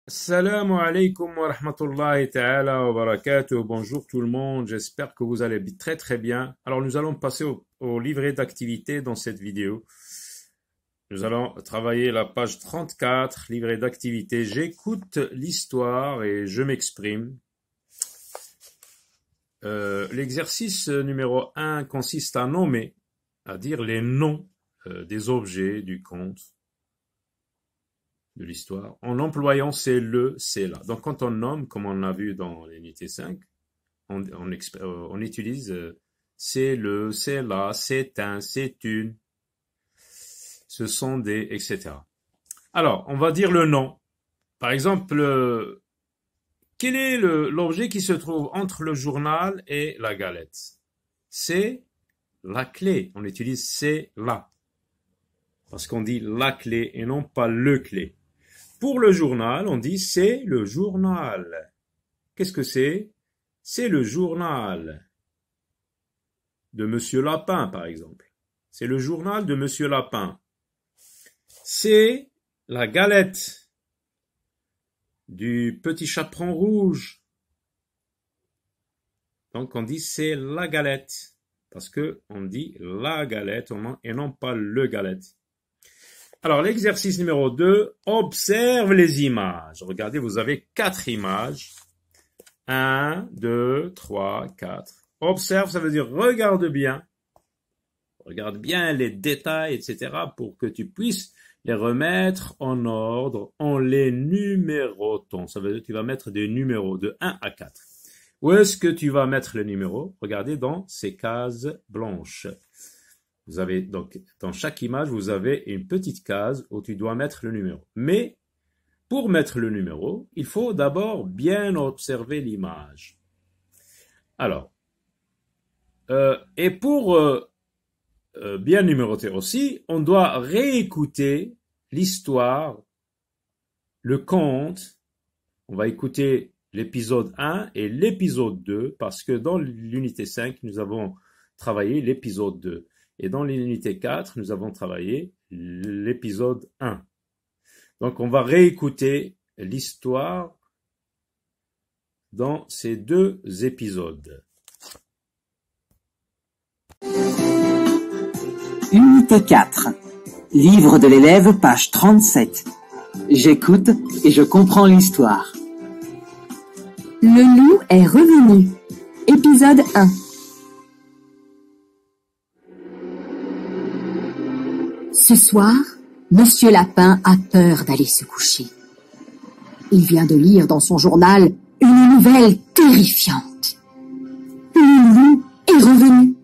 Assalamu alaikum wa rahmatullahi ta'ala wa barakatuh. Bonjour tout le monde, j'espère que vous allez très très bien. Alors nous allons passer au livret d'activité dans cette vidéo. Nous allons travailler la page 34, livret d'activité. J'écoute l'histoire et je m'exprime. L'exercice numéro 1 consiste à nommer, à dire les noms des objets du conte, de l'histoire, en employant c'est le, c'est là. Donc quand on nomme, comme on l'a vu dans l'unité 5, on utilise c'est le, c'est là, c'est un, c'est une, ce sont des, etc. Alors, on va dire le nom. Par exemple, quel est l'objet qui se trouve entre le journal et la galette? C'est la clé. On utilise c'est là. Parce qu'on dit la clé et non pas le clé. Pour le journal, on dit c'est le journal. Qu'est-ce que c'est? C'est le journal de Monsieur Lapin, par exemple. C'est le journal de Monsieur Lapin. C'est la galette du petit chaperon rouge. Donc on dit c'est la galette. Parce que on dit la galette et non pas le galette. Alors, l'exercice numéro 2, observe les images. Regardez, vous avez 4 images. 1, 2, 3, 4. Observe, ça veut dire regarde bien. Regarde bien les détails, etc. pour que tu puisses les remettre en ordre en les numérotant. Ça veut dire que tu vas mettre des numéros de 1 à 4. Où est-ce que tu vas mettre les numéros? Regardez dans ces cases blanches. Vous avez donc, dans chaque image, vous avez une petite case où tu dois mettre le numéro. Mais, pour mettre le numéro, il faut d'abord bien observer l'image. Alors, et pour bien numéroter aussi, on doit réécouter l'histoire, le conte. On va écouter l'épisode 1 et l'épisode 2, parce que dans l'unité 5, nous avons travaillé l'épisode 2. Et dans l'unité 4, nous avons travaillé l'épisode 1. Donc, on va réécouter l'histoire dans ces 2 épisodes. Unité 4. Livre de l'élève, page 37. J'écoute et je comprends l'histoire. Le loup est revenu. Épisode 1. Ce soir, Monsieur Lapin a peur d'aller se coucher. Il vient de lire dans son journal une nouvelle terrifiante. Le loup est revenu.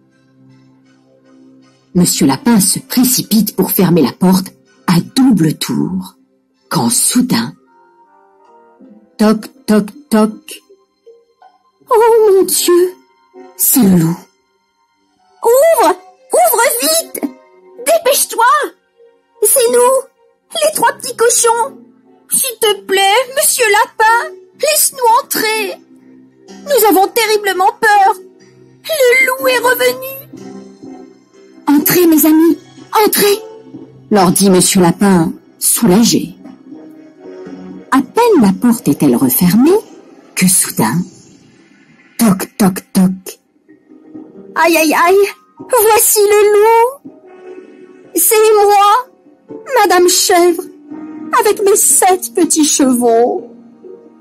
Monsieur Lapin se précipite pour fermer la porte à double tour, quand soudain... Toc, toc, toc. Oh mon Dieu, c'est le loup. Ouvre! Ouvre vite! Dépêche-toi! C'est nous, les 3 petits cochons. S'il te plaît, Monsieur Lapin, laisse-nous entrer. Nous avons terriblement peur. Le loup est revenu. Entrez, mes amis, entrez, leur dit Monsieur Lapin, soulagé. À peine la porte est-elle refermée que soudain, toc, toc, toc. Aïe, aïe, aïe, voici le loup. C'est moi, Madame Chèvre, avec mes 7 petits chevaux.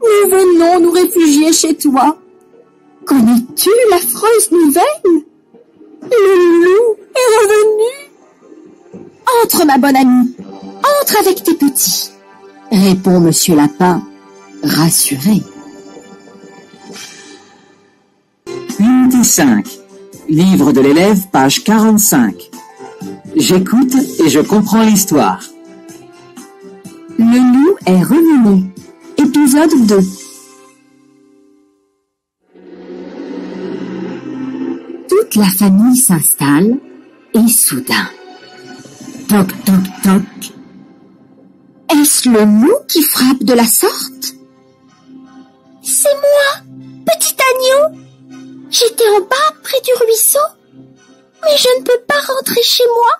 Nous venons nous réfugier chez toi. Connais-tu l'affreuse nouvelle? Le loup est revenu. Entre, ma bonne amie, entre avec tes petits, répond Monsieur Lapin, rassuré. Unité 5. Livre de l'élève, page 45. J'écoute et je comprends l'histoire. Le loup est revenu. Épisode 2. Toute la famille s'installe et soudain... Toc, toc, toc. Est-ce le loup qui frappe de la sorte? C'est moi, petit agneau. J'étais en bas près du ruisseau, mais je ne peux pas rentrer chez moi.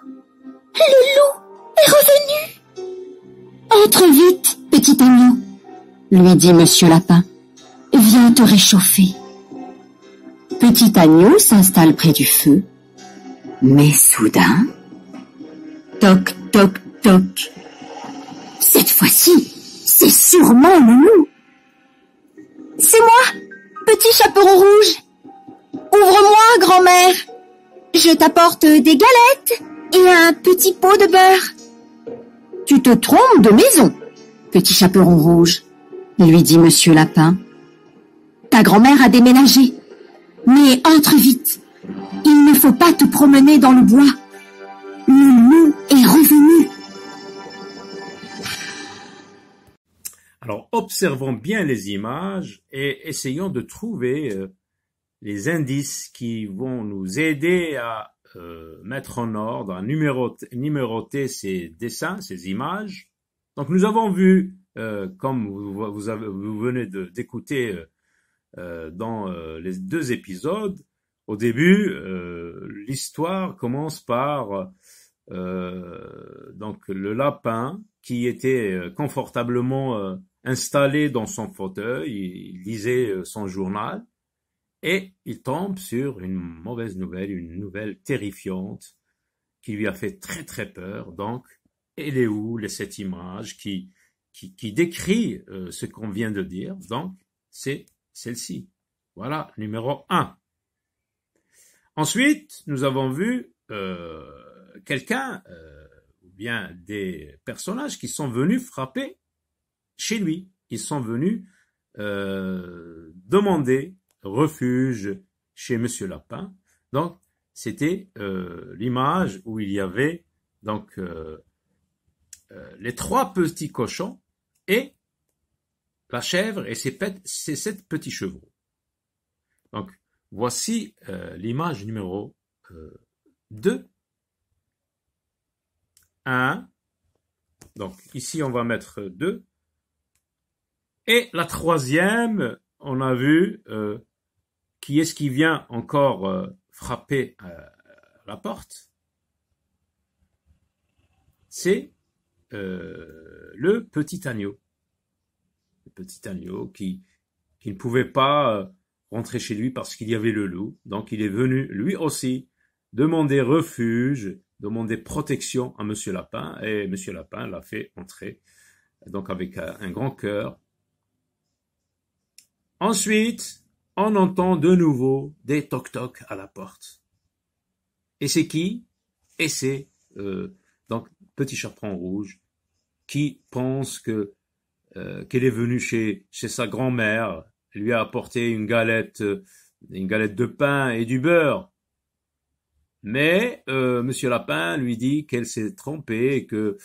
Le loup est revenu. Entre vite, petit agneau, lui dit Monsieur Lapin. Viens te réchauffer. Petit Agneau s'installe près du feu. Mais soudain... Toc, toc, toc. Cette fois-ci, c'est sûrement le loup. C'est moi, petit chaperon rouge. Ouvre-moi, grand-mère. Je t'apporte des galettes et un petit pot de beurre. Tu te trompes de maison, petit chaperon rouge, lui dit Monsieur Lapin. Ta grand-mère a déménagé. Mais entre vite. Il ne faut pas te promener dans le bois. Le loup est revenu. Alors, observons bien les images et essayons de trouver les indices qui vont nous aider à mettre en ordre, à numéroter ces dessins, ces images. Donc, nous avons vu, comme vous venez d'écouter dans les 2 épisodes, au début, l'histoire commence par donc le lapin qui était confortablement installé dans son fauteuil, il lisait son journal et il tombe sur une mauvaise nouvelle, une nouvelle terrifiante qui lui a fait très très peur. Donc, elle est où cette image qui décrit ce qu'on vient de dire? Donc, c'est celle-ci. Voilà, numéro 1. Ensuite, nous avons vu quelqu'un, ou bien des personnages qui sont venus frapper chez lui. Ils sont venus demander refuge chez Monsieur Lapin. Donc, c'était l'image où il y avait donc les 3 petits cochons et la chèvre et ses 7 petits chevaux. Donc, voici l'image numéro 2. 1. Donc, ici, on va mettre 2. Et la 3e, on a vu qui est-ce qui vient encore frapper à la porte. C'est le petit agneau. Le petit agneau qui ne pouvait pas rentrer chez lui parce qu'il y avait le loup. Donc, il est venu, lui aussi, demander refuge, demander protection à Monsieur Lapin. Et Monsieur Lapin l'a fait entrer, donc avec un grand cœur. Ensuite, on entend de nouveau des toc-toc à la porte. Et c'est qui? Et c'est donc Petit Chaperon Rouge qui pense que qu'elle est venue chez sa grand-mère, lui a apporté une galette de pain et du beurre. Mais Monsieur Lapin lui dit qu'elle s'est trompée et que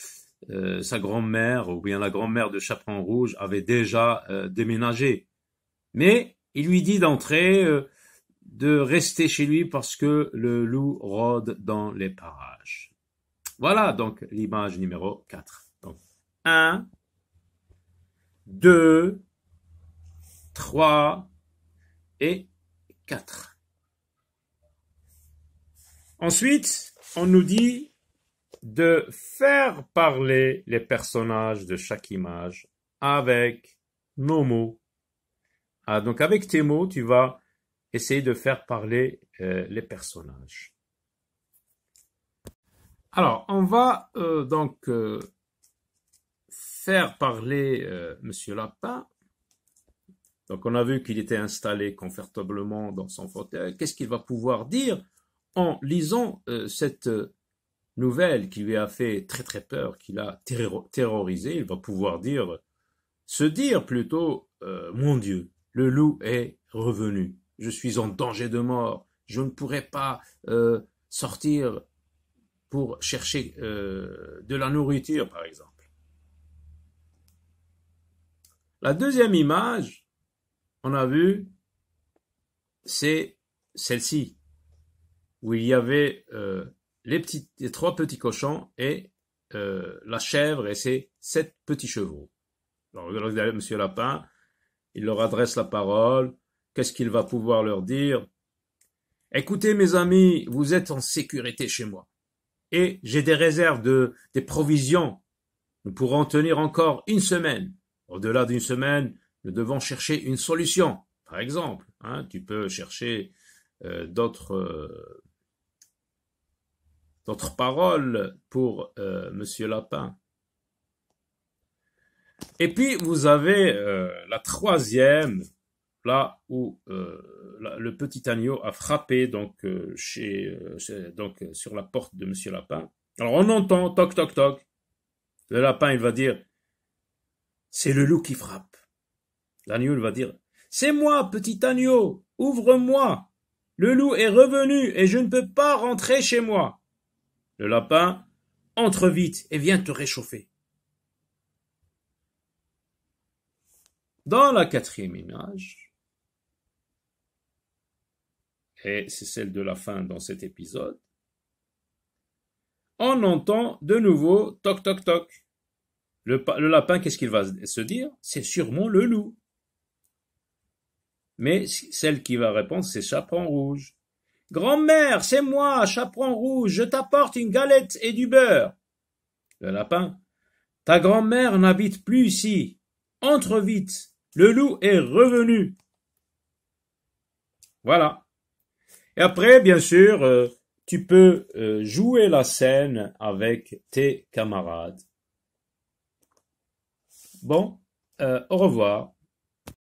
sa grand-mère, ou bien la grand-mère de Chaperon Rouge, avait déjà déménagé. Mais il lui dit d'entrer, de rester chez lui parce que le loup rôde dans les parages. Voilà donc l'image numéro 4. Donc 1, 2, 3 et 4. Ensuite, on nous dit de faire parler les personnages de chaque image avec nos mots. Ah, donc avec tes mots, tu vas essayer de faire parler les personnages. Alors, on va donc faire parler Monsieur Lapin. Donc, on a vu qu'il était installé confortablement dans son fauteuil. Qu'est-ce qu'il va pouvoir dire en lisant cette nouvelle qui lui a fait très très peur, qui l'a terrorisé? Il va pouvoir se dire plutôt, mon Dieu, le loup est revenu. Je suis en danger de mort. Je ne pourrai pas sortir pour chercher de la nourriture, par exemple. La deuxième image, on a vu, c'est celle-ci, où il y avait les 3 petits cochons et la chèvre et ses 7 petits chevaux. Alors, regardez Monsieur Lapin, il leur adresse la parole. Qu'est-ce qu'il va pouvoir leur dire? Écoutez, mes amis, vous êtes en sécurité chez moi. Et j'ai des réserves des provisions. Nous pourrons tenir encore 1 semaine. Au-delà d'une semaine, nous devons chercher une solution. Par exemple, hein, tu peux chercher d'autres paroles pour Monsieur Lapin. Et puis, vous avez la troisième, là où le petit agneau a frappé donc, donc sur la porte de Monsieur Lapin. Alors, on entend toc, toc, toc. Le lapin, il va dire, c'est le loup qui frappe. L'agneau, il va dire, c'est moi, petit agneau, ouvre-moi. Le loup est revenu et je ne peux pas rentrer chez moi. Le lapin, entre vite et viens te réchauffer. Dans la quatrième image, et c'est celle de la fin dans cet épisode, on entend de nouveau toc toc toc. Le lapin, qu'est-ce qu'il va se dire? C'est sûrement le loup. Mais celle qui va répondre, c'est Chaperon Rouge. Grand-mère, c'est moi, Chaperon Rouge, je t'apporte une galette et du beurre. Le lapin, ta grand-mère n'habite plus ici. Entre vite, le loup est revenu. Voilà. Et après, bien sûr, tu peux jouer la scène avec tes camarades. Bon, au revoir.